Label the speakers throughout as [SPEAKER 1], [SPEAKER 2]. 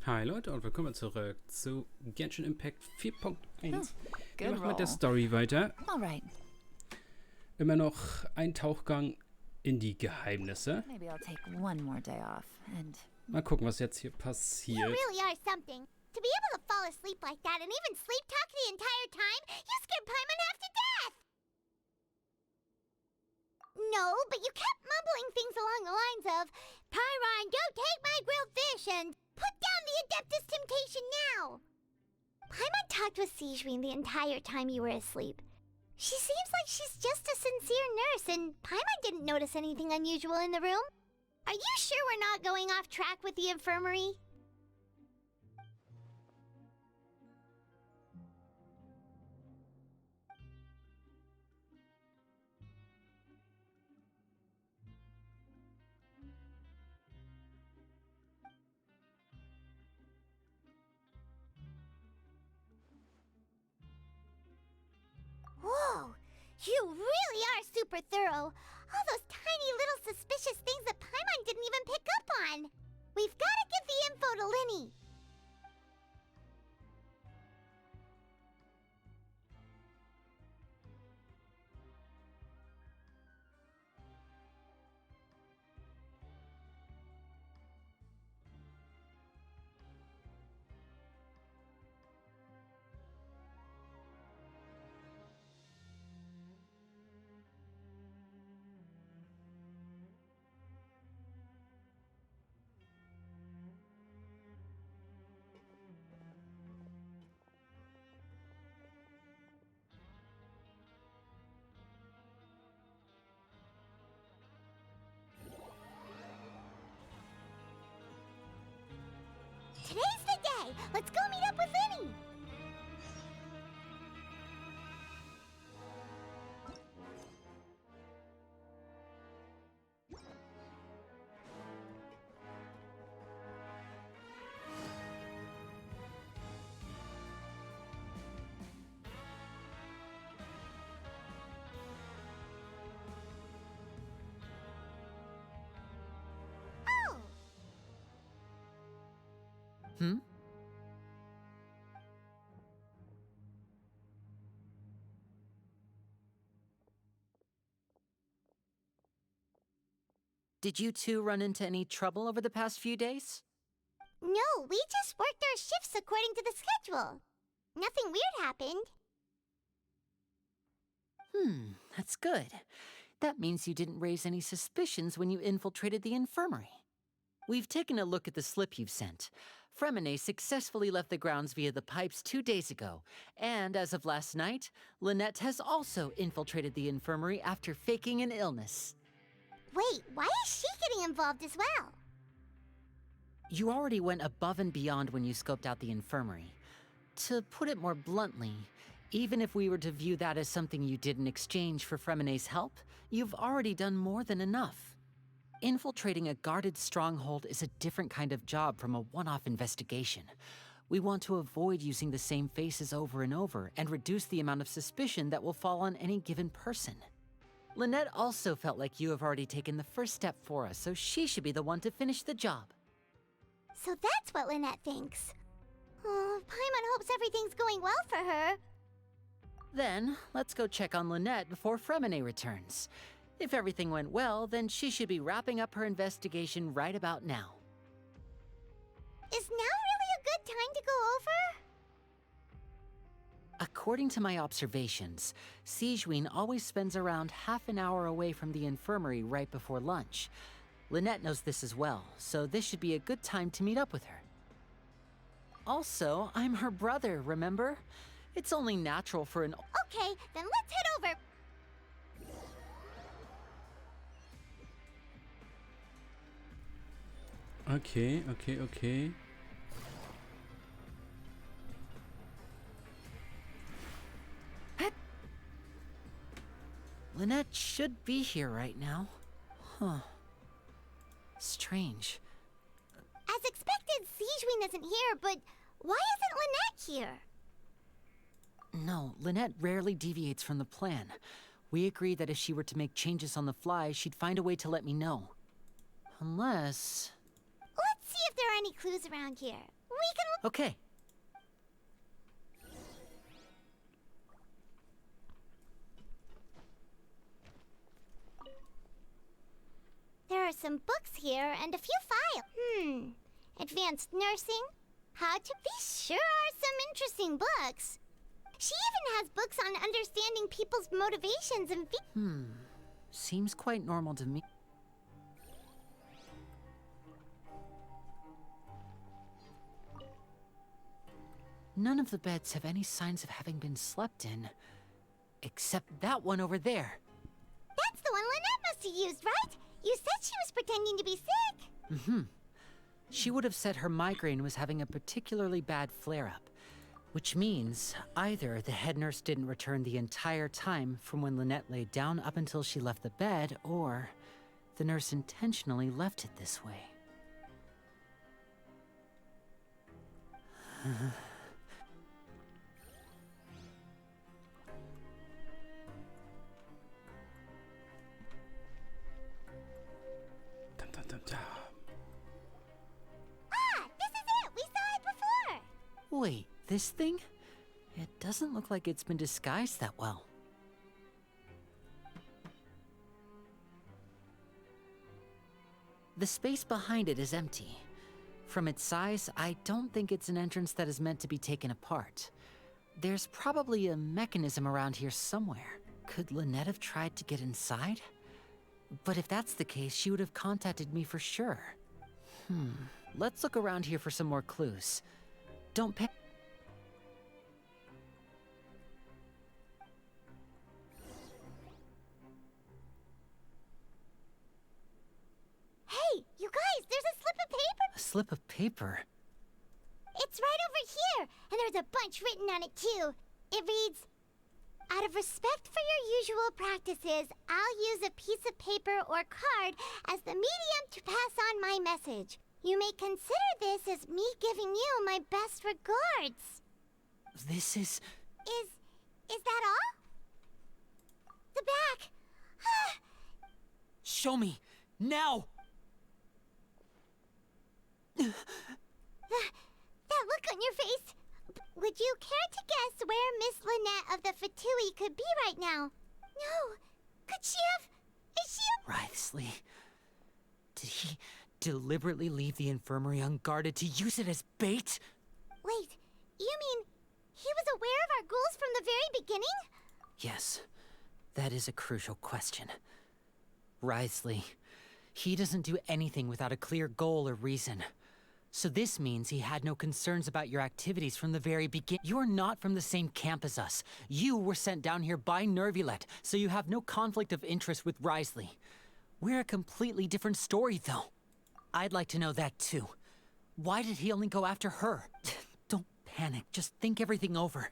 [SPEAKER 1] Hi Leute und willkommen zurück zu Genshin Impact 4.1. Wir machen mit der
[SPEAKER 2] roll.
[SPEAKER 1] Story weiter.
[SPEAKER 2] Alright,
[SPEAKER 1] Immer noch ein Tauchgang in die Geheimnisse.
[SPEAKER 2] maybe I'll take one more day off and...
[SPEAKER 1] Mal gucken, was jetzt hier
[SPEAKER 3] You
[SPEAKER 1] passiert.
[SPEAKER 3] really are something. To be able to fall asleep like that and even sleep talk the entire time, you scared Paimon half to death! No, but you kept mumbling things along the lines of, Pyron, don't take my grilled fish, and put down the Adeptus temptation now! Paimon talked with Sijwin the entire time you were asleep. She seems like she's just a sincere nurse, and Paimon didn't notice anything unusual in the room. Are you sure we're not going off track with the infirmary? Whoa! You really are super thorough! All those tiny little suspicious things that Paimon didn't even pick up on! We've gotta give the info to Linny! Today's the day! Let's go meet up with Linny! Oh!
[SPEAKER 2] Hmm? Did you two run into any trouble over the past few days?
[SPEAKER 3] No, we just worked our shifts according to the schedule. Nothing weird happened.
[SPEAKER 2] That's good. That means you didn't raise any suspicions when you infiltrated the infirmary. We've taken a look at the slip you've sent. Fremine successfully left the grounds via the pipes 2 days ago, and as of last night, Lynette has also infiltrated the infirmary after faking an illness.
[SPEAKER 3] Wait, why is she getting involved as well?
[SPEAKER 2] You already went above and beyond when you scoped out the infirmary. To put it more bluntly, even if we were to view that as something you did in exchange for Fremine's help, you've already done more than enough. Infiltrating a guarded stronghold is a different kind of job from a one-off investigation. We want to avoid using the same faces over and over and reduce the amount of suspicion that will fall on any given person. Lynette also felt like you have already taken the first step for us, so she should be the one to finish the job.
[SPEAKER 3] So that's what Lynette thinks. Oh, Paimon hopes everything's going well for her.
[SPEAKER 2] Then, let's go check on Lynette before Fremine returns. If everything went well, then she should be wrapping up her investigation right about now.
[SPEAKER 3] Is now really a good time to go over?
[SPEAKER 2] According to my observations, Sijwin always spends around half an hour away from the infirmary right before lunch. Lynette knows this as well, so this should be a good time to meet up with her. Also, I'm her brother, remember? It's only natural for an...
[SPEAKER 3] Okay, then let's head over.
[SPEAKER 1] Okay.
[SPEAKER 2] Lynette should be here right now. Huh. Strange.
[SPEAKER 3] As expected, Sijwin isn't here, but why isn't Lynette here?
[SPEAKER 2] No, Lynette rarely deviates from the plan. We agreed that if she were to make changes on the fly, she'd find a way to let me know. Unless...
[SPEAKER 3] Let's see if if there are any clues around here. We can look.
[SPEAKER 2] Okay.
[SPEAKER 3] There are some books here and a few files. Advanced nursing. How to be sure are some interesting books. She even has books on understanding people's motivations and
[SPEAKER 2] Seems quite normal to me. None of the beds have any signs of having been slept in. Except that one over there.
[SPEAKER 3] That's the one Lynette must have used, right? You said she was pretending to be sick.
[SPEAKER 2] She would have said her migraine was having a particularly bad flare-up. Which means either the head nurse didn't return the entire time from when Lynette laid down up until she left the bed, or the nurse intentionally left it this way.
[SPEAKER 1] Dum, dum, dum, dum.
[SPEAKER 3] Ah, this is it! We saw it before!
[SPEAKER 2] Wait, this thing? It doesn't look like it's been disguised that well. The space behind it is empty. From its size, I don't think it's an entrance that is meant to be taken apart. There's probably a mechanism around here somewhere. Could Lynette have tried to get inside? But if that's the case, she would have contacted me for sure. Let's look around here for some more clues. Don't pay.
[SPEAKER 3] Hey, you guys, there's a slip of paper!
[SPEAKER 2] A slip of paper?
[SPEAKER 3] It's right over here, and there's a bunch written on it too. It reads, "Out of respect for your usual practices, I'll use a piece of paper or card as the medium to pass on my message. You may consider this as me giving you my best regards."
[SPEAKER 2] This is...
[SPEAKER 3] Is that all? The back.
[SPEAKER 2] Show me! Now!
[SPEAKER 3] That look on your face. Would you care to guess where Miss Lynette of the Fatui could be right now? No. Could she have... Is she...
[SPEAKER 2] Writhsley. Did he deliberately leave the infirmary unguarded to use it as bait?
[SPEAKER 3] Wait, you mean he was aware of our goals from the very beginning?
[SPEAKER 2] Yes, that is a crucial question. Writhsley. He doesn't do anything without a clear goal or reason. So this means he had no concerns about your activities from the very beginning. You're not from the same camp as us. You were sent down here by Nervulet, so you have no conflict of interest with Writhsley. We're a completely different story, though. I'd like to know that, too. Why did he only go after her? Don't panic. Just think everything over.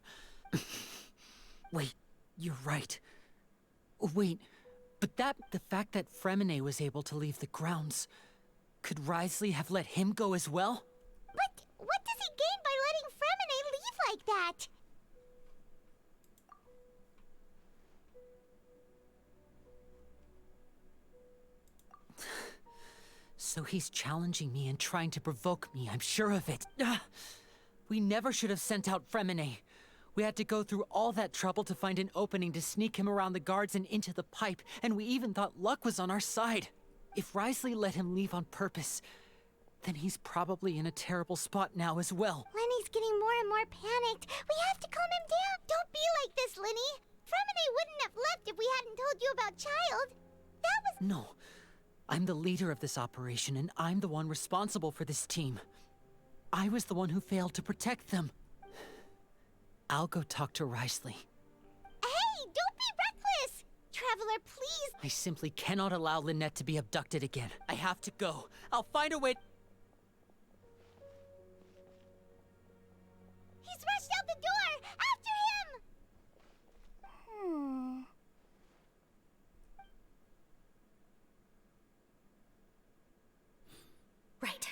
[SPEAKER 2] Wait, you're right. Wait, but the fact that Fremine was able to leave the grounds... Could Writhsley have let him go as well?
[SPEAKER 3] But what does he gain by letting Fremine leave like that?
[SPEAKER 2] So he's challenging me and trying to provoke me, I'm sure of it. We never should have sent out Fremine. We had to go through all that trouble to find an opening to sneak him around the guards and into the pipe, and we even thought luck was on our side. If Writhsley let him leave on purpose, then he's probably in a terrible spot now as well.
[SPEAKER 3] Lenny's getting more and more panicked. We have to calm him down. Don't be like this, Lenny. Fremine wouldn't have left if we hadn't told you about Child. That was...
[SPEAKER 2] No. I'm the leader of this operation, and I'm the one responsible for this team. I was the one who failed to protect them. I'll go talk to Writhsley.
[SPEAKER 3] Hey, don't be reckless! Traveler, please!
[SPEAKER 2] I simply cannot allow Lynette to be abducted again. I have to go. I'll find a way...
[SPEAKER 3] He's rushed out the door! After him!
[SPEAKER 4] Right.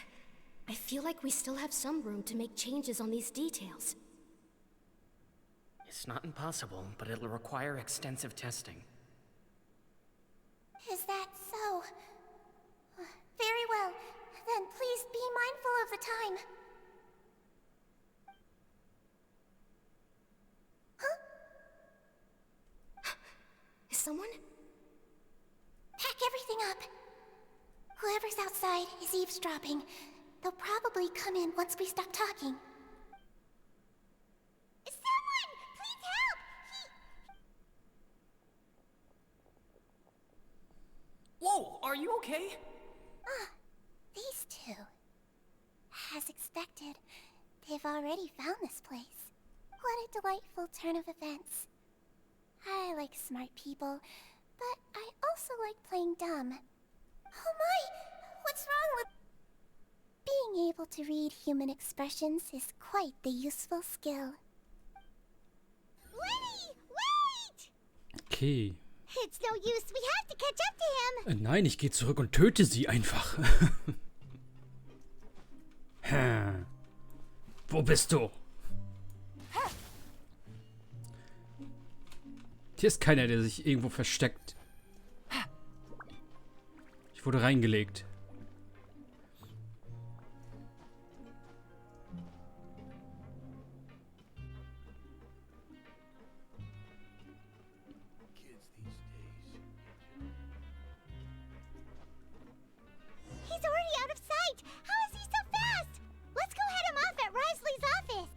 [SPEAKER 4] I feel like we still have some room to make changes on these details.
[SPEAKER 5] It's not impossible, but it'll require extensive testing.
[SPEAKER 3] Is that so? Very well. Then please be mindful of the time. Huh?
[SPEAKER 4] Is someone?
[SPEAKER 3] Pack everything up. Whoever's outside is eavesdropping. They'll probably come in once we stop talking. Someone! Please help!
[SPEAKER 5] Whoa, are you okay?
[SPEAKER 3] These two. As expected, they've already found this place. What a delightful turn of events. I like smart people, but I also like playing dumb. Oh my! What's wrong with... Being able to read human expressions is quite the useful skill. Lenny! Wait!
[SPEAKER 1] Okay.
[SPEAKER 3] It's no use, we have to catch up to him!
[SPEAKER 1] Nein, ich gehe zurück und töte sie einfach. Wo bist du? Hier ist keiner, der sich irgendwo versteckt. Ich wurde reingelegt.
[SPEAKER 3] He's already out of sight! How is he so fast? Let's go head him off at Risley's office!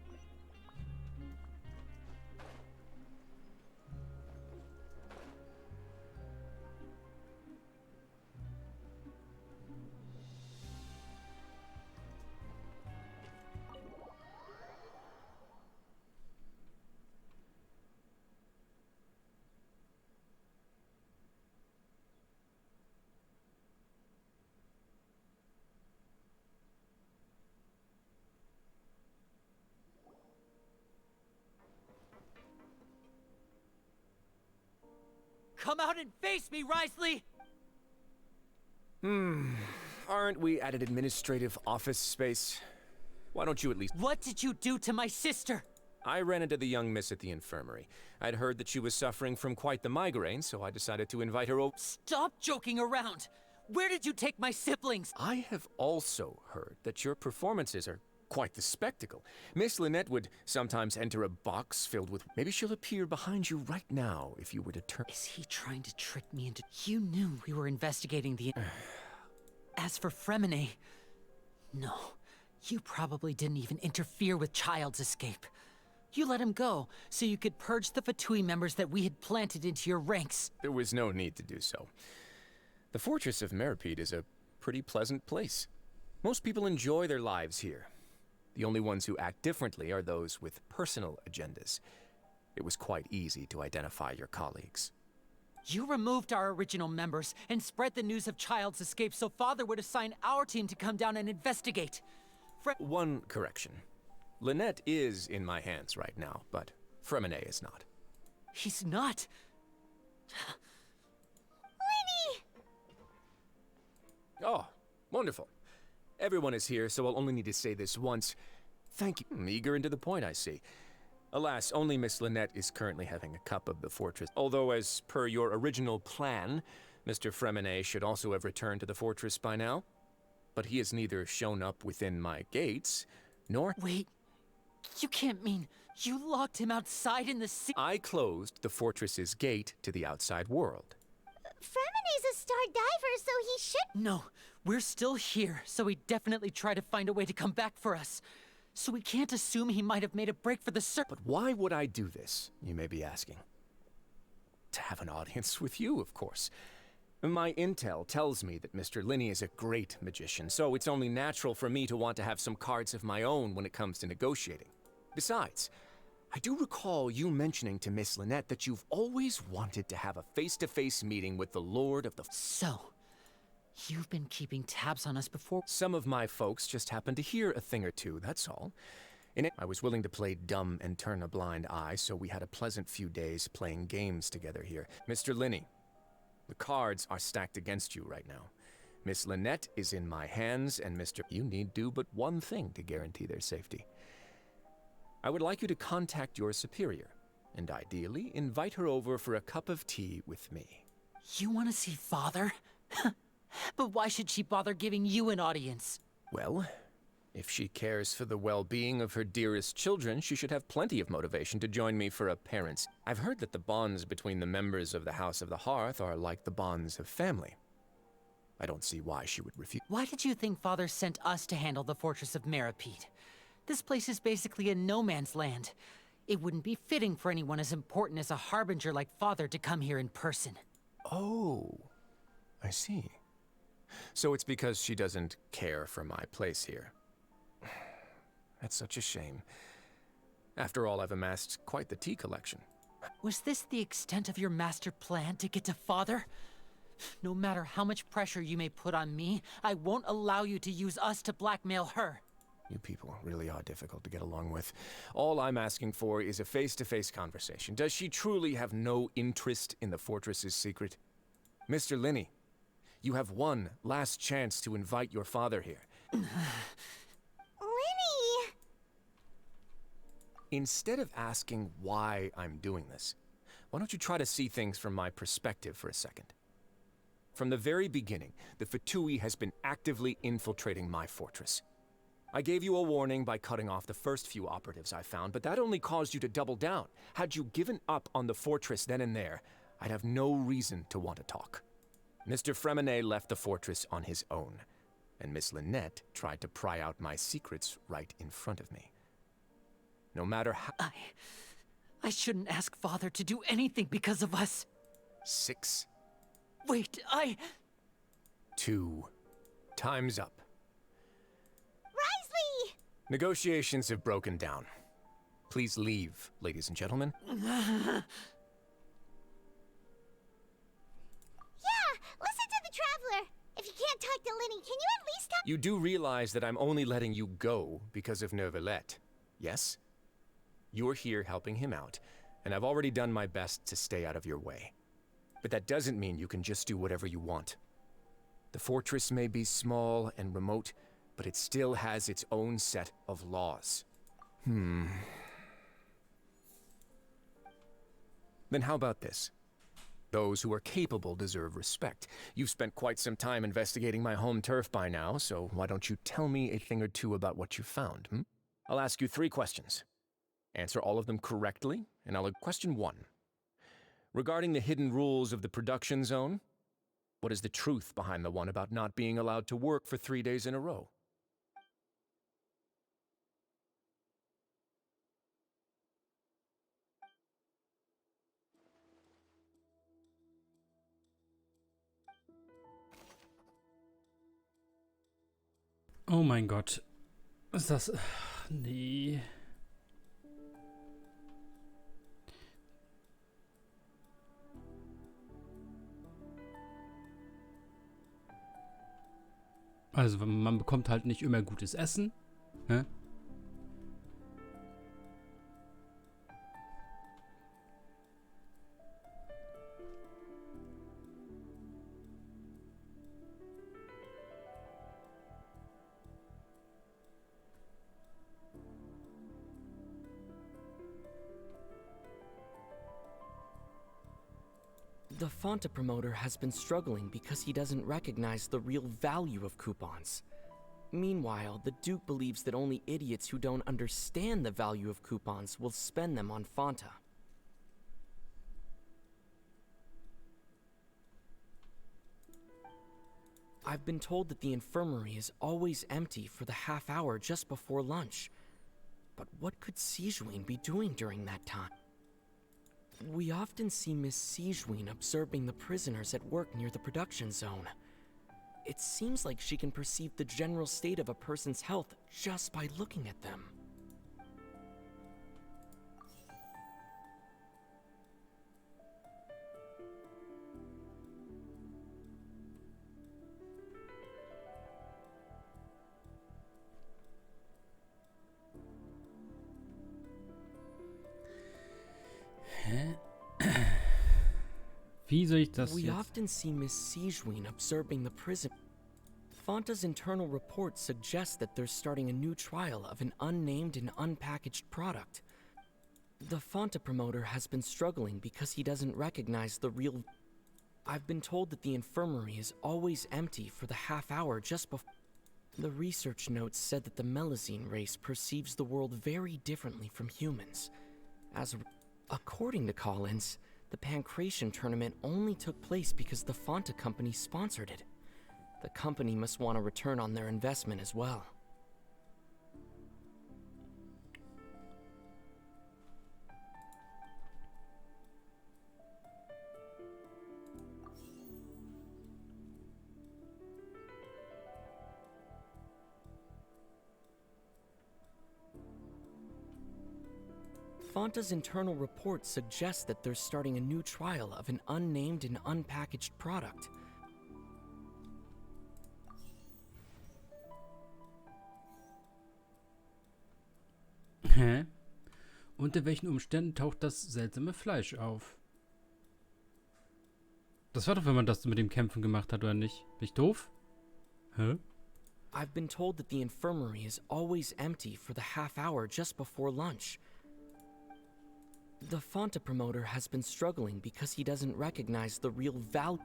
[SPEAKER 6] Come out and face me, Risley!
[SPEAKER 7] Aren't we at an administrative office space? Why don't you at least...
[SPEAKER 6] What did you do to my sister?
[SPEAKER 7] I ran into the young miss at the infirmary. I'd heard that she was suffering from quite the migraine, so I decided to invite her over.
[SPEAKER 6] Stop joking around! Where did you take my siblings?
[SPEAKER 7] I have also heard that your performances are quite the spectacle. Miss Lynette would sometimes enter a box filled with... Maybe she'll appear behind you right now if you were to turn...
[SPEAKER 2] Is he trying to trick me into... You knew we were investigating the... As for Fremine... No. You probably didn't even interfere with Child's escape. You let him go, so you could purge the Fatui members that we had planted into your ranks.
[SPEAKER 7] There was no need to do so. The fortress of Meripede is a pretty pleasant place. Most people enjoy their lives here. The only ones who act differently are those with personal agendas. It was quite easy to identify your colleagues.
[SPEAKER 2] You removed our original members and spread the news of Child's escape so Father would assign our team to come down and investigate.
[SPEAKER 7] One correction. Lynette is in my hands right now, but Fremine is not.
[SPEAKER 2] He's not.
[SPEAKER 3] Lenny!
[SPEAKER 7] Oh, wonderful. Everyone is here, so I'll only need to say this once. Thank you. Eager and to the point, I see. Alas, only Miss Lynette is currently having a cup of the fortress. Although, as per your original plan, Mr. Fremine should also have returned to the fortress by now. But he has neither shown up within my gates, nor...
[SPEAKER 2] Wait. You can't mean you locked him outside in the sea?
[SPEAKER 7] I closed the fortress's gate to the outside world.
[SPEAKER 3] Fremine's a star diver, so he should...
[SPEAKER 2] No. We're still here, so he definitely tried to find a way to come back for us. So we can't assume he might have made a break for the
[SPEAKER 7] But why would I do this, you may be asking? To have an audience with you, of course. My intel tells me that Mr. Linney is a great magician, so it's only natural for me to want to have some cards of my own when it comes to negotiating. Besides, I do recall you mentioning to Miss Lynette that you've always wanted to have a face-to-face meeting with the Lord of the...
[SPEAKER 2] So, you've been keeping tabs on us before?
[SPEAKER 7] Some of my folks just happened to hear a thing or two, that's all. In it, I was willing to play dumb and turn a blind eye, so we had a pleasant few days playing games together here. Mr. Linney, the cards are stacked against you right now. Miss Lynette is in my hands, and Mr. You need do but one thing to guarantee their safety. I would like you to contact your superior, and ideally invite her over for a cup of tea with me.
[SPEAKER 2] You want to see Father? But why should she bother giving you an audience?
[SPEAKER 7] Well, If she cares for the well-being of her dearest children, she should have plenty of motivation to join me for a parent's. I've heard that the bonds between the members of the House of the Hearth are like the bonds of family. I don't see why she would refuse.
[SPEAKER 2] Why did you think Father sent us to handle the Fortress of Meripede? This place is basically a no man's land. It wouldn't be fitting for anyone as important as a harbinger like Father to come here in person.
[SPEAKER 7] Oh, I see. So it's because she doesn't care for my place here. That's such a shame. After all, I've amassed quite the tea collection.
[SPEAKER 2] Was this the extent of your master plan to get to Father? No matter how much pressure you may put on me, I won't allow you to use us to blackmail her.
[SPEAKER 7] You people really are difficult to get along with. All I'm asking for is a face-to-face conversation. Does she truly have no interest in the fortress's secret? Mr. Linney, you have one last chance to invite your father here.
[SPEAKER 3] Linny!
[SPEAKER 7] Instead of asking why I'm doing this, why don't you try to see things from my perspective for a second? From the very beginning, the Fatui has been actively infiltrating my fortress. I gave you a warning by cutting off the first few operatives I found, but that only caused you to double down. Had you given up on the fortress then and there, I'd have no reason to want to talk. Mr. Freminet left the fortress on his own, and Miss Lynette tried to pry out my secrets right in front of me. No matter how—
[SPEAKER 2] I shouldn't ask Father to do anything because of us.
[SPEAKER 7] 6,
[SPEAKER 2] Wait,
[SPEAKER 7] 2, time's up.
[SPEAKER 3] Risley!
[SPEAKER 7] Negotiations have broken down. Please leave, ladies and gentlemen.
[SPEAKER 3] Yeah, listen to the Traveler. If you can't talk to Linny, can you at least talk—
[SPEAKER 7] You do realize that I'm only letting you go because of Neuvillette, yes? You're here helping him out, and I've already done my best to stay out of your way. But that doesn't mean you can just do whatever you want. The fortress may be small and remote, but it still has its own set of laws. Then how about this? Those who are capable deserve respect. You've spent quite some time investigating my home turf by now, so why don't you tell me a thing or two about what you found, I'll ask you 3 questions. Answer all of them correctly, and I'll— Question 1. Regarding the hidden rules of the production zone, what is the truth behind the one about not being allowed to work for 3 days in a row?
[SPEAKER 1] Oh mein Gott. Ist das... Nee. Also man bekommt halt nicht immer gutes Essen, ne?
[SPEAKER 5] The Fanta promoter has been struggling because he doesn't recognize the real value of coupons. Meanwhile, the Duke believes that only idiots who don't understand the value of coupons will spend them on Fanta. I've been told that the infirmary is always empty for the half hour just before lunch. But what could Sijuin be doing during that time? We often see Miss Sijuin observing the prisoners at work near the production zone. It seems like she can perceive the general state of a person's health just by looking at them.
[SPEAKER 1] Wie soll ich das
[SPEAKER 5] We
[SPEAKER 1] jetzt?
[SPEAKER 5] often see Miss Sijuin observing the prison. Fanta's internal report suggests that they're starting a new trial of an unnamed and unpackaged product. The Fanta promoter has been struggling because he doesn't recognize the real... I've been told that the infirmary is always empty for the half hour just before... The research notes said that the Melazine race perceives the world very differently from humans. According to Collins, the Pancration tournament only took place because the Fonta company sponsored it. The company must want a return on their investment as well. Fonta's internal report suggests that they're starting a new trial of an unnamed and unpackaged product.
[SPEAKER 1] Hä? Unter welchen Umständen taucht das seltsame Fleisch auf? Das war doch, wenn man das mit dem Kämpfen gemacht hat, oder nicht? Bin ich doof? Hä?
[SPEAKER 5] I've been told that the infirmary is always empty for the half hour just before lunch. The Fonta promoter has been struggling because he doesn't recognize the real value.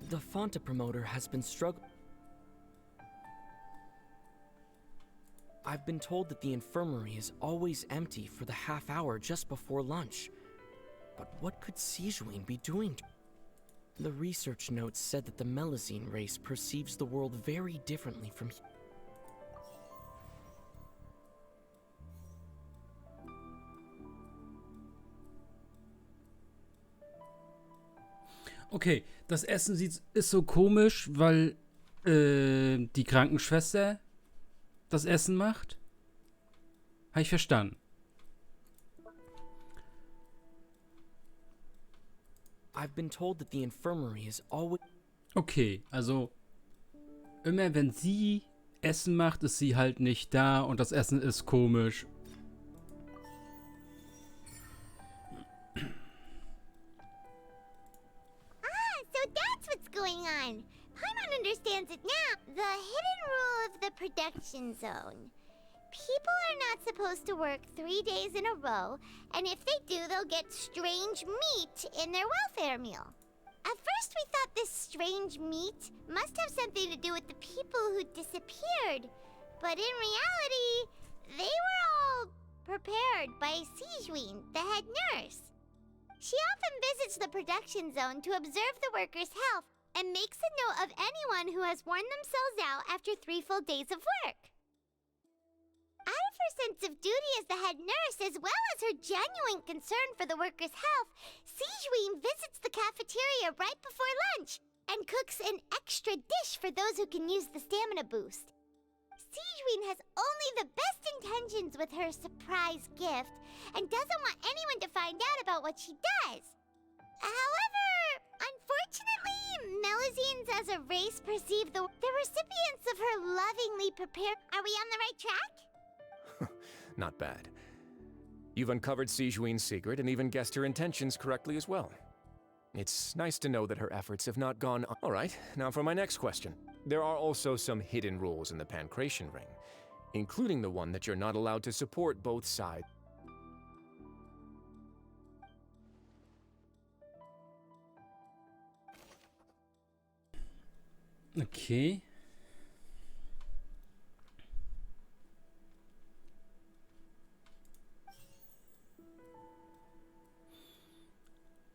[SPEAKER 5] The Fonta promoter has been struggling. I've been told that the infirmary is always empty for the half hour just before lunch. But what could Sijuin be doing? The research notes said that the Melazine race perceives the world very differently from
[SPEAKER 1] Okay, das Essen ist so komisch, weil die Krankenschwester das Essen macht. Habe ich verstanden.
[SPEAKER 5] I've been told that the infirmary is always.
[SPEAKER 1] Okay, also immer wenn sie Essen macht, ist sie halt nicht da und das Essen ist komisch.
[SPEAKER 3] So that's what's going on. Paimon understands it now. The hidden rule of the production zone. People are not supposed to work 3 days in a row, and if they do, they'll get strange meat in their welfare meal. At first, we thought this strange meat must have something to do with the people who disappeared, but in reality, they were all prepared by Sijuin, the head nurse. She often visits the production zone to observe the workers' health and makes a note of anyone who has worn themselves out after 3 full days of work. Out of her sense of duty as the head nurse, as well as her genuine concern for the workers' health, Sijuin visits the cafeteria right before lunch and cooks an extra dish for those who can use the stamina boost. Sijuin has only the best intentions with her surprise gift and doesn't want anyone to find out about what she does. However, unfortunately, Melazines as a race perceive the recipients of her lovingly prepared. Are we on the right track?
[SPEAKER 7] Not bad. You've uncovered Sijuin's secret and even guessed her intentions correctly as well. It's nice to know that her efforts have not gone. All right, now for my next question. There are also some hidden rules in the Pancration ring, including the one that you're not allowed to support both sides.
[SPEAKER 1] Okay.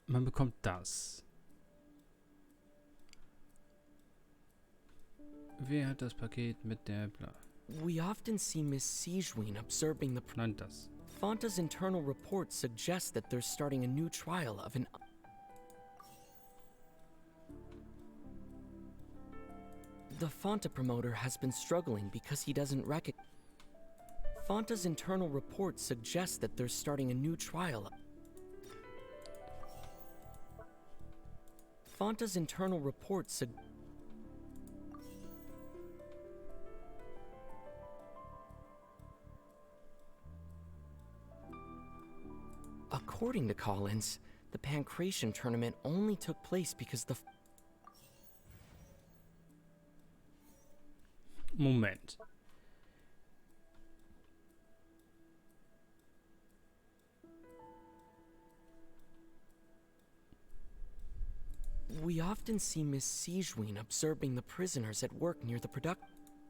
[SPEAKER 1] Man bekommt das. Wer hat das Paket mit der Bla?
[SPEAKER 5] We often see Miss Sijuin observing the.
[SPEAKER 1] Nein, das.
[SPEAKER 5] Fonta's internal report suggests that they're starting a new trial of an. The Fonta promoter has been struggling because he doesn't recognize. Fonta's internal report suggests that they're starting a new trial. Fonta's internal report According to Collins, the Pancration tournament only took place because the.
[SPEAKER 1] Moment.
[SPEAKER 5] We often see Miss Sijuin observing the prisoners at work near the product.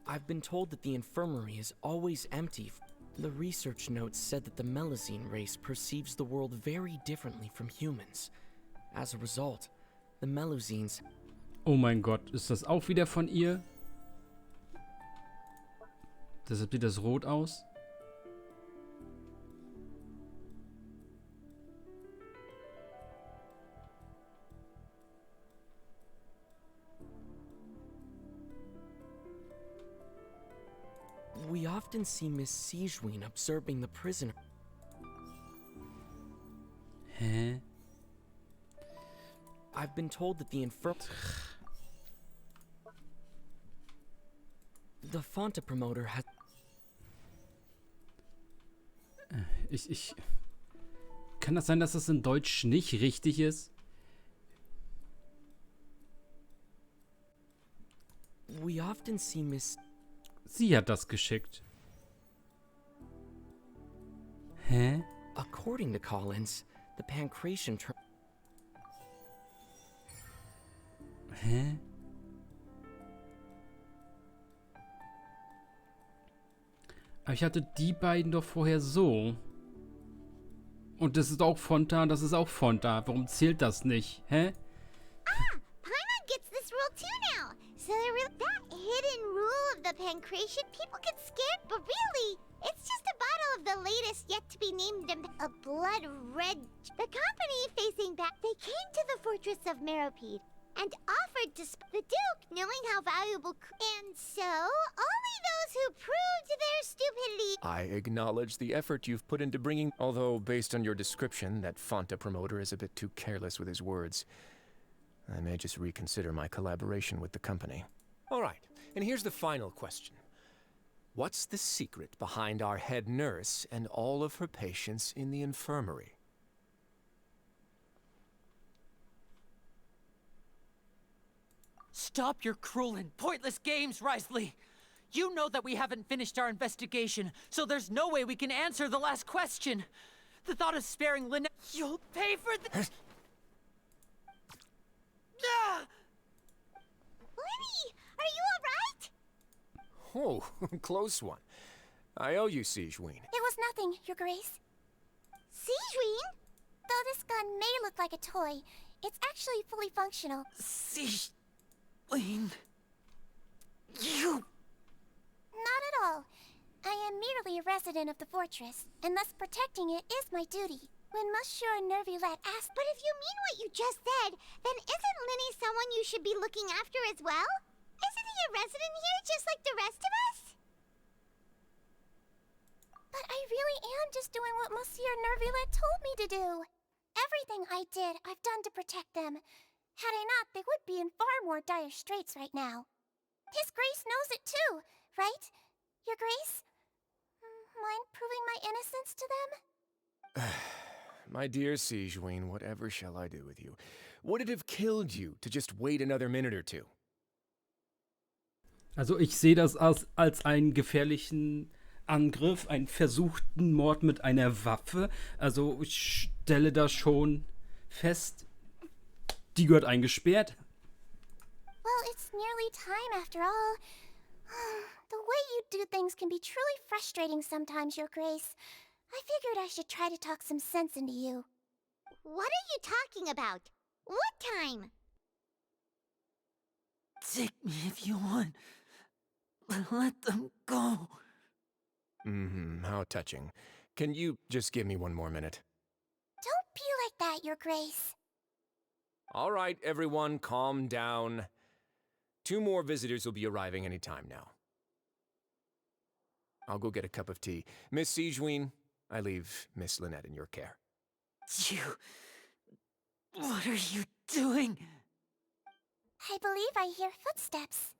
[SPEAKER 5] I've been told that the infirmary is always empty. The research notes said that the Melusine race perceives the world very differently from humans. As a result, the Melusines...
[SPEAKER 1] Oh mein Gott, ist das auch wieder von ihr? Deshalb sieht das rot aus.
[SPEAKER 5] We often see Miss Sijuin observing the prisoner.
[SPEAKER 1] Hä?
[SPEAKER 5] I've been told that the The Fonta promoter has...
[SPEAKER 1] Kann das sein, dass das in Deutsch nicht richtig ist?
[SPEAKER 5] We often see Miss...
[SPEAKER 1] Sie hat das geschickt. Hä?
[SPEAKER 5] According to Collins, the pancreation...
[SPEAKER 1] Hä? Aber ich hatte die beiden doch vorher so. Und das ist auch Fonta, das ist auch Fonta. Warum zählt das nicht? Hä?
[SPEAKER 3] Paimon gets this rule too now. So that hidden rule of the pancreation, people get scared, but really, it's just a bottle of the latest yet-to-be-named a blood red... The company facing back, they came to the fortress of Meropide and offered to the Duke, knowing how valuable... And so, only those who proved their stupidity...
[SPEAKER 7] I acknowledge the effort you've put into bringing... Although, based on your description, that Fonta promoter is a bit too careless with his words. I may just reconsider my collaboration with the company. All right, and here's the final question. What's the secret behind our head nurse and all of her patients in the infirmary?
[SPEAKER 6] Stop your cruel and pointless games, Risley! You know that we haven't finished our investigation, so there's no way we can answer the last question. The thought of sparing Lynette... You'll pay for this...
[SPEAKER 3] Lenny, are you alright?
[SPEAKER 7] Oh, close one. I owe you, Sijuin.
[SPEAKER 3] It was nothing, Your Grace. Sijuin? Though this gun may look like a toy, it's actually fully functional.
[SPEAKER 6] Lane... You...
[SPEAKER 3] Not at all. I am merely a resident of the fortress, and thus protecting it is my duty. When Monsieur Nervulette asked... But if you mean what you just said, then isn't Linny someone you should be looking after as well? Isn't he a resident here just like the rest of us? But I really am just doing what Monsieur Nervulette told me to do. Everything I did, I've done to protect them. Had I not, they would be in far more dire straits right now. His Grace knows it too, right? Your Grace? Mind proving my innocence to them?
[SPEAKER 7] My dear Sijuin, whatever shall I do with you? Would it have killed you to just wait another minute or two?
[SPEAKER 1] Also ich sehe das als einen gefährlichen Angriff, einen versuchten Mord mit einer Waffe. Also ich stelle das schon fest. Die gehört eingesperrt.
[SPEAKER 3] Well, it's nearly time after all. The way you do things can be truly frustrating sometimes, Your Grace. I figured I should try to talk some sense into you. What are you talking about? What time?
[SPEAKER 6] Take me if you want. Let them go.
[SPEAKER 7] How touching. Can you just give me one more minute?
[SPEAKER 3] Don't be like that, Your Grace.
[SPEAKER 7] All right, everyone, calm down. 2 more visitors will be arriving any time now. I'll go get a cup of tea. Miss Sijuin, I leave Miss Lynette in your care.
[SPEAKER 6] You... What are you doing?
[SPEAKER 3] I believe I hear footsteps.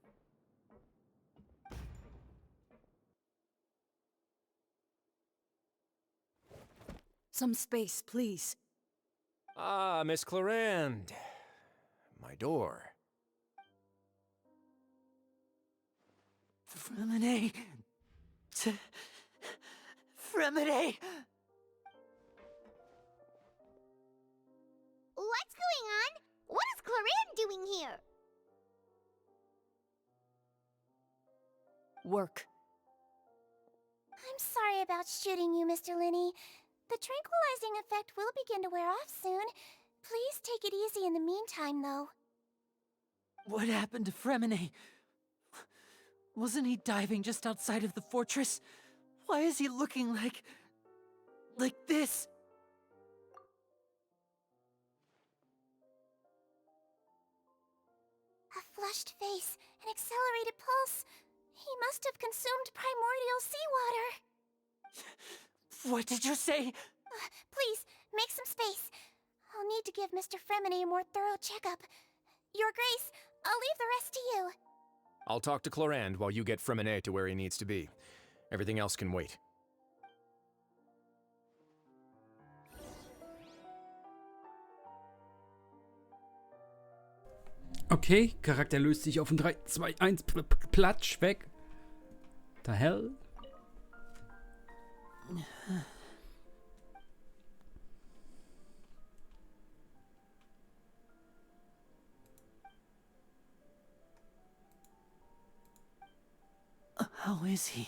[SPEAKER 8] Some space, please.
[SPEAKER 7] Ah, Miss Clarande. My door.
[SPEAKER 6] Fremine... Fremine...
[SPEAKER 3] What's going on? What is Cloran doing here?
[SPEAKER 8] Work.
[SPEAKER 3] I'm sorry about shooting you, Mr. Linney. The tranquilizing effect will begin to wear off soon. Please take it easy in the meantime, though.
[SPEAKER 6] What happened to Fremine? Wasn't he diving just outside of the fortress? Why is he looking like this?
[SPEAKER 3] A flushed face, an accelerated pulse. He must have consumed primordial seawater.
[SPEAKER 6] What did you say?
[SPEAKER 3] Please, make some space. I'll need to give Mr. Fremine a more thorough checkup. Your Grace, I'll leave the rest to you.
[SPEAKER 7] I'll talk to Clorand while you get Fremine to where he needs to be. Everything else can wait.
[SPEAKER 1] Okay, Charakter löst sich auf ein 3, 2, 1, Platsch, weg. The hell?
[SPEAKER 6] How is he?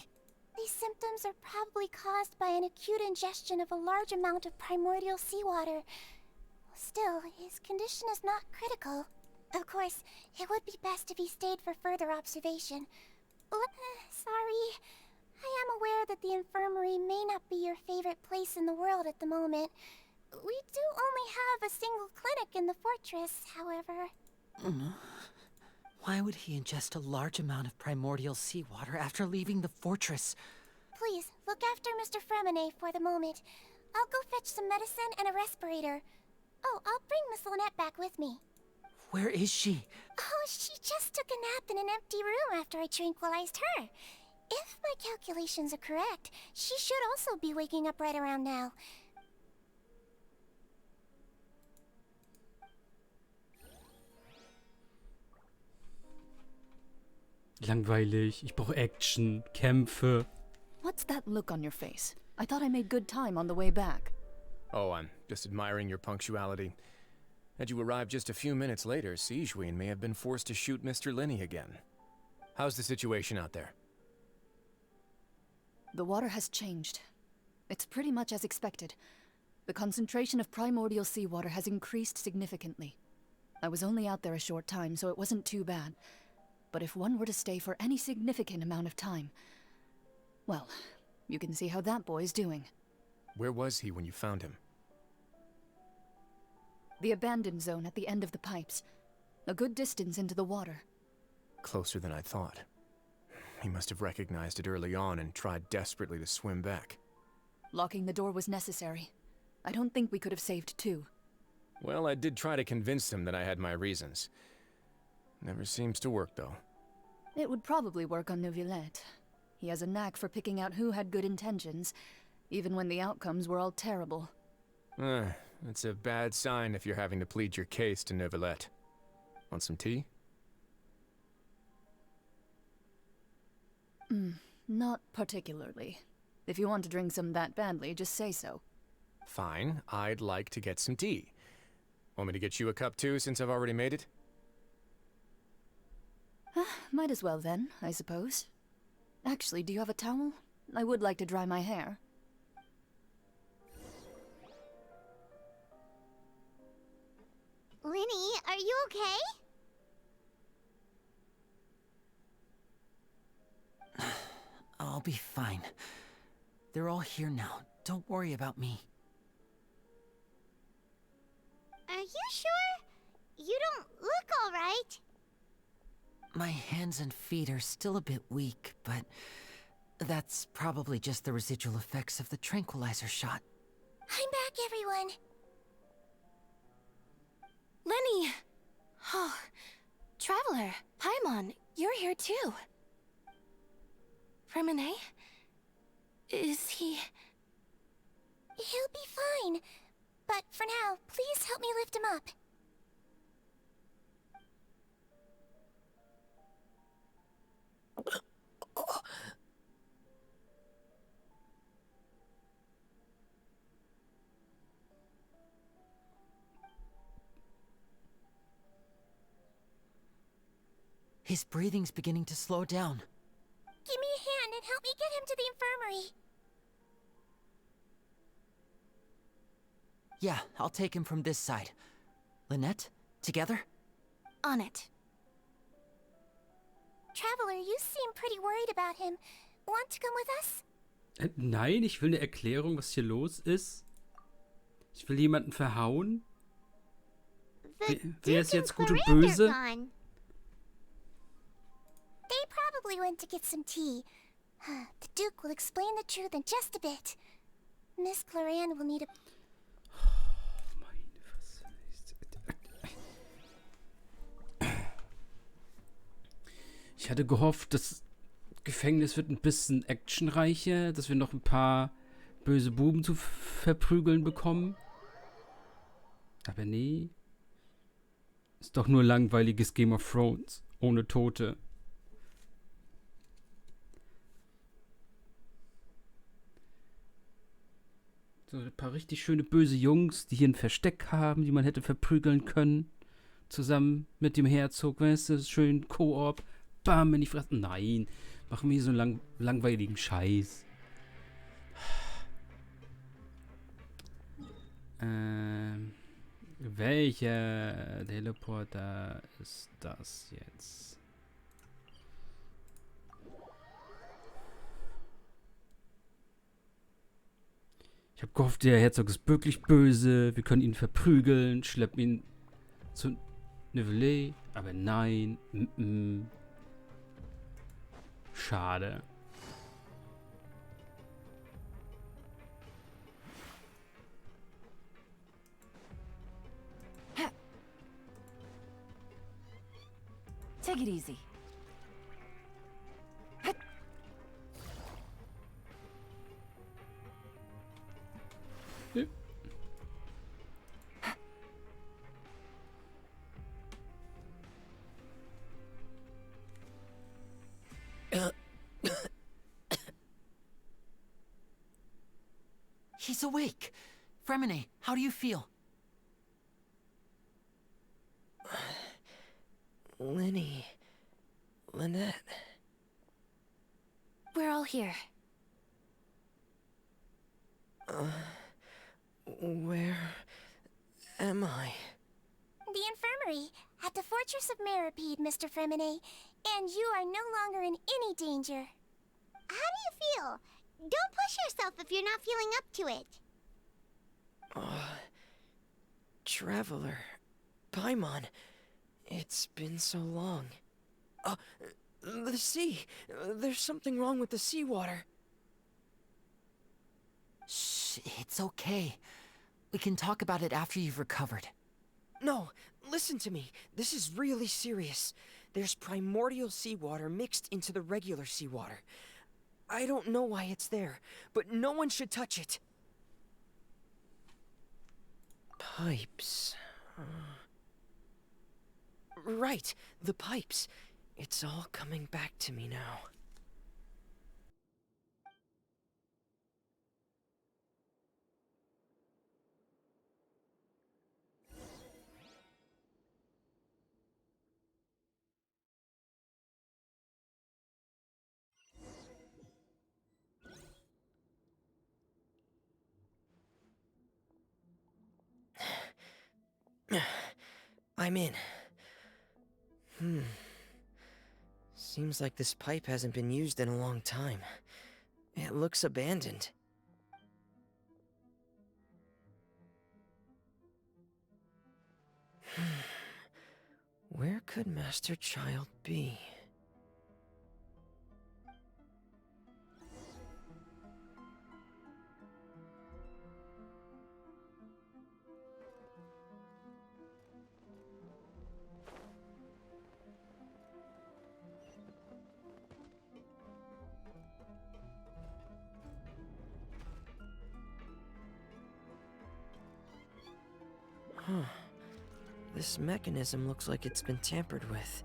[SPEAKER 3] These symptoms are probably caused by an acute ingestion of a large amount of primordial seawater. Still, his condition is not critical. Of course, it would be best if he stayed for further observation. Sorry. I am aware that the infirmary may not be your favorite place in the world at the moment. We do only have a single clinic in the fortress, however.
[SPEAKER 6] Why would he ingest a large amount of primordial seawater after leaving the fortress?
[SPEAKER 3] Please, look after Mr. Fremine for the moment. I'll go fetch some medicine and a respirator. Oh, I'll bring Miss Lynette back with me.
[SPEAKER 6] Where is she?
[SPEAKER 3] Oh, she just took a nap in an empty room after I tranquilized her. If my calculations are correct, she should also be waking up right around now.
[SPEAKER 1] Langweilig. Ich brauche Action, Kämpfe.
[SPEAKER 8] What's that look on your face? I thought I made good time on the way back.
[SPEAKER 7] Oh, I'm just admiring your punctuality. Had you arrived just a few minutes later, Sigewinne may have been forced to shoot Mr. Linney again. How's the situation out there?
[SPEAKER 8] The water has changed. It's pretty much as expected. The concentration of primordial seawater has increased significantly. I was only out there a short time, so it wasn't too bad. But if one were to stay for any significant amount of time... well, you can see how that boy's doing.
[SPEAKER 7] Where was he when you found him?
[SPEAKER 8] The abandoned zone at the end of the pipes. A good distance into the water.
[SPEAKER 7] Closer than I thought. He must have recognized it early on and tried desperately to swim back.
[SPEAKER 8] Locking the door was necessary. I don't think we could have saved two.
[SPEAKER 7] Well, I did try to convince him that I had my reasons. Never seems to work, though.
[SPEAKER 8] It would probably work on Neuvillette. He has a knack for picking out who had good intentions, even when the outcomes were all terrible.
[SPEAKER 7] It's a bad sign if you're having to plead your case to Neuvillette. Want some tea?
[SPEAKER 8] Not particularly. If you want to drink some that badly, just say so.
[SPEAKER 7] Fine, I'd like to get some tea. Want me to get you a cup too, since I've already made it?
[SPEAKER 8] Might as well then, I suppose. Actually, do you have a towel? I would like to dry my hair.
[SPEAKER 3] Linny, are you okay?
[SPEAKER 6] I'll be fine. They're all here now. Don't worry about me.
[SPEAKER 3] Are you sure? You don't look all right.
[SPEAKER 6] My hands and feet are still a bit weak, but that's probably just the residual effects of the tranquilizer shot.
[SPEAKER 3] I'm back, everyone.
[SPEAKER 4] Lenny! Oh, Traveler, Paimon, you're here too. Fremine? Is he...
[SPEAKER 3] He'll be fine. But for now, please help me lift him up.
[SPEAKER 2] His breathing's beginning to slow down.
[SPEAKER 3] Give me a hand and help me get him to the infirmary.
[SPEAKER 2] Yeah, I'll take him from this side. Lynette, together?
[SPEAKER 3] On it. Traveler, you seem pretty worried about him. Want to come with us?
[SPEAKER 1] Nein, ich will eine Erklärung, was hier los ist. Ich will jemanden verhauen. Wer ist jetzt gut und böse?
[SPEAKER 3] They probably went to get some tea. The Duke will explain the truth in just a bit. Miss Claran will need a...
[SPEAKER 1] Ich hatte gehofft, das Gefängnis wird ein bisschen actionreicher, dass wir noch ein paar böse Buben zu verprügeln bekommen. Aber nee. Ist doch nur langweiliges Game of Thrones. Ohne Tote. So ein paar richtig schöne böse Jungs, die hier ein Versteck haben, die man hätte verprügeln können. Zusammen mit dem Herzog, weißt du, schön Koop. Bam, in die Fresse. Nein, machen wir hier so einen langweiligen Scheiß. Welcher Teleporter ist das jetzt? Ich habe gehofft, der Herzog ist wirklich böse. Wir können ihn verprügeln, schleppen ihn zu Nivelet. Aber nein. Schade.
[SPEAKER 8] Take it easy.
[SPEAKER 2] He's awake. Fremine, how do you feel?
[SPEAKER 5] Lenny. Lynette.
[SPEAKER 3] We're all here.
[SPEAKER 5] Where am I?
[SPEAKER 3] The infirmary, at the Fortress of Meripede, Mr. Fremine. And you are no longer in any danger. How do you feel? Don't push yourself if you're not feeling up to it.
[SPEAKER 5] Traveler. Paimon. It's been so long. The sea. There's something wrong with the seawater.
[SPEAKER 2] Shh, it's okay. We can talk about it after you've recovered.
[SPEAKER 5] No, listen to me. This is really serious. There's primordial seawater mixed into the regular seawater. I don't know why it's there, but no one should touch it. Pipes. Right, the pipes. It's all coming back to me now. I'm in. Seems like this pipe hasn't been used in a long time. It looks abandoned. Where could Master Child be? This mechanism looks like it's been tampered with.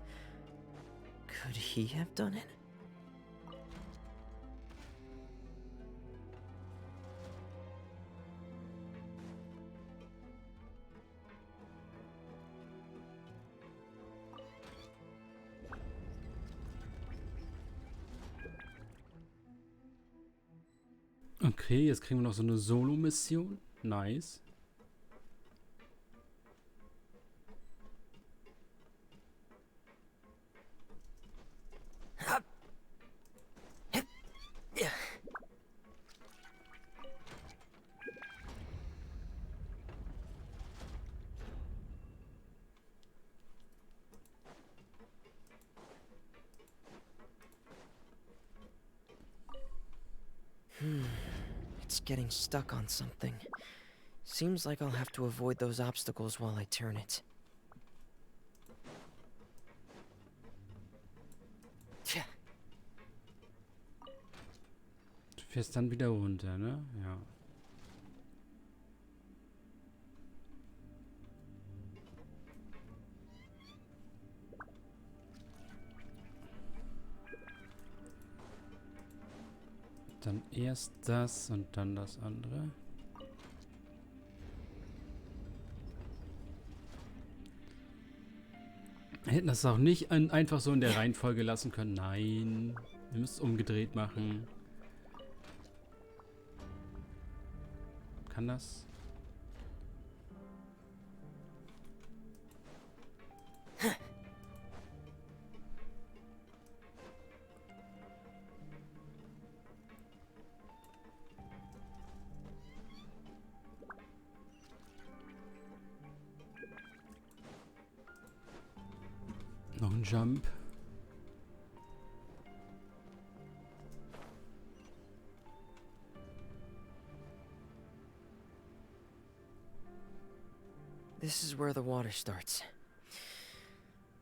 [SPEAKER 5] Could he have done it?
[SPEAKER 1] Okay, jetzt kriegen wir noch so eine Solo-Mission. Nice.
[SPEAKER 5] It's getting stuck on something. Seems like I'll have to avoid those obstacles while I turn it. Tja.
[SPEAKER 1] Du fährst dann wieder runter, ne? Ja. Dann erst das und dann das andere. Wir hätten das auch nicht einfach so in der Reihenfolge lassen können. Nein, wir müssen es umgedreht machen. Kann das? Noch ein Jump.
[SPEAKER 5] This is where the water starts.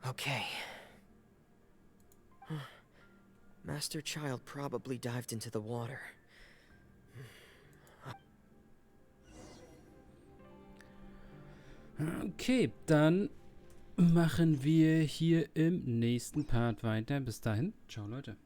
[SPEAKER 5] Okay. Master Child probably dived into the water.
[SPEAKER 1] Okay, dann machen wir hier im nächsten Part weiter. Bis dahin, ciao Leute.